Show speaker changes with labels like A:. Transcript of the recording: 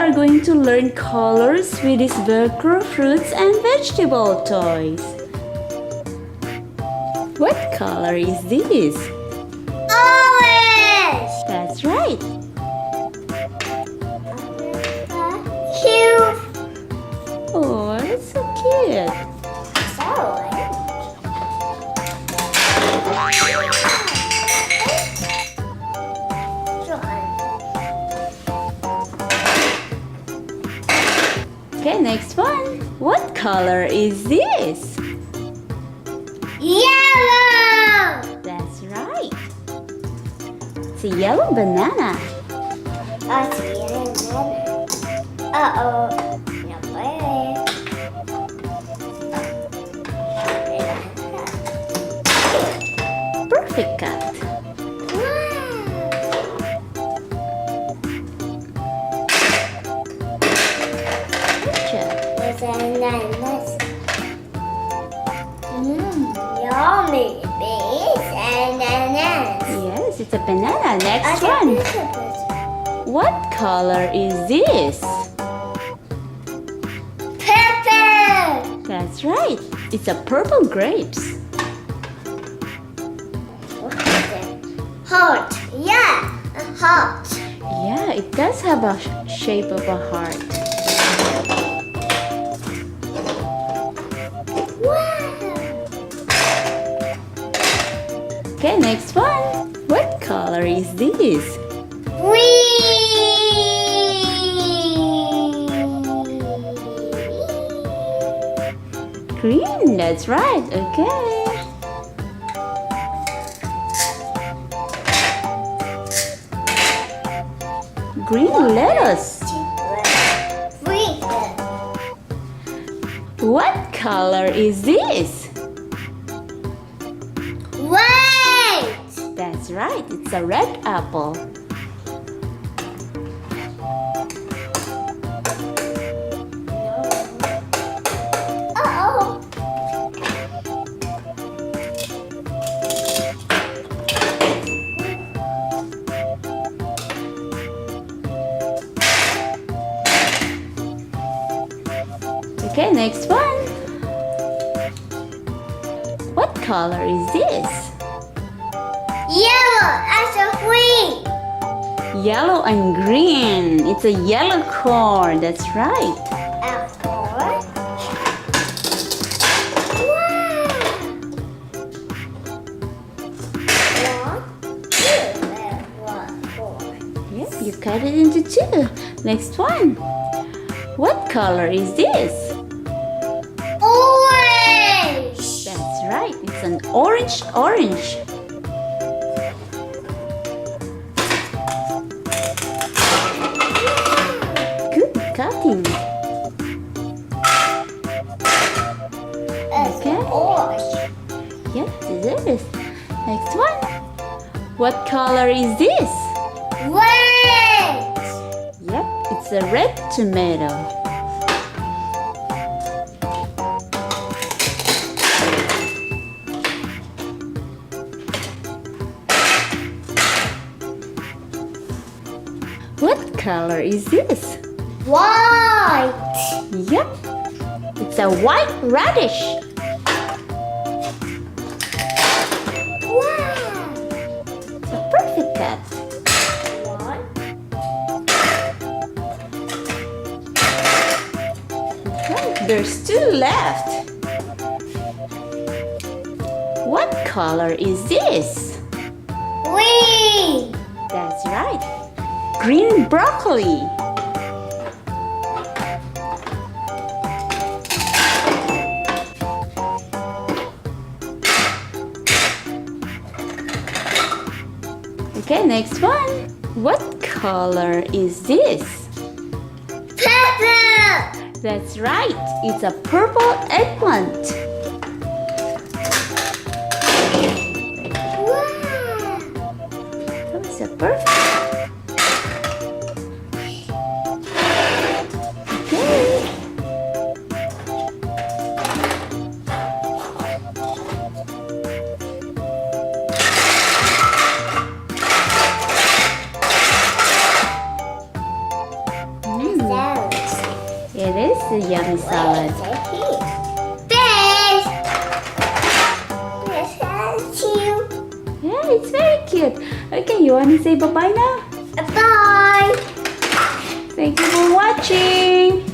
A: are going to learn colors with these Velcro fruits and vegetable toys. What color is this?
B: Orange!
A: That's right.
B: Cute!
A: Oh, that's so cute. Okay, next one. What color is this?
B: Yellow!
A: That's right. It's a yellow banana.
B: Oh, it's a yellow banana. Uh-oh. No way.
A: Perfect cut.
B: There's ananas. Yummy. Beans and ananas.
A: Yes, it's a banana. Next one. What color is this?
B: Pepper.
A: That's right. It's a purple grapes.
B: What is it? Heart. Yeah, a heart.
A: Yeah, it does have a shape of a heart. Okay, next one. What color is this? Green, that's right. Okay. Green lettuce. What color is this?
B: White.
A: That's right. It's a red apple.
B: Uh-oh.
A: Okay, next one. What color is this?
B: Yellow as a green.
A: Yellow and green. It's a yellow corn. That's right. Yep, you cut it into two. Next one. What color is this?
B: Orange.
A: That's right. It's an orange. Good cutting. Okay.
B: Orange.
A: Yes, it is. Next one. What color is this?
B: Red.
A: Yep, it's a red tomato. What color is this?
B: White.
A: Yep, it's a white radish.
B: Wow.
A: It's a perfect cut. Okay, there's two left. What color is this?
B: Green.
A: That's right. Green broccoli. Okay, next one. What color is this?
B: Pepper.
A: That's right. It's a purple eggplant.
B: Wow.
A: That's a perfect. Okay. this yummy salad?
B: This. This is cute.
A: Yeah, it's very cute. Okay, you want to say bye-bye now?
B: Bye.
A: Thank you for watching.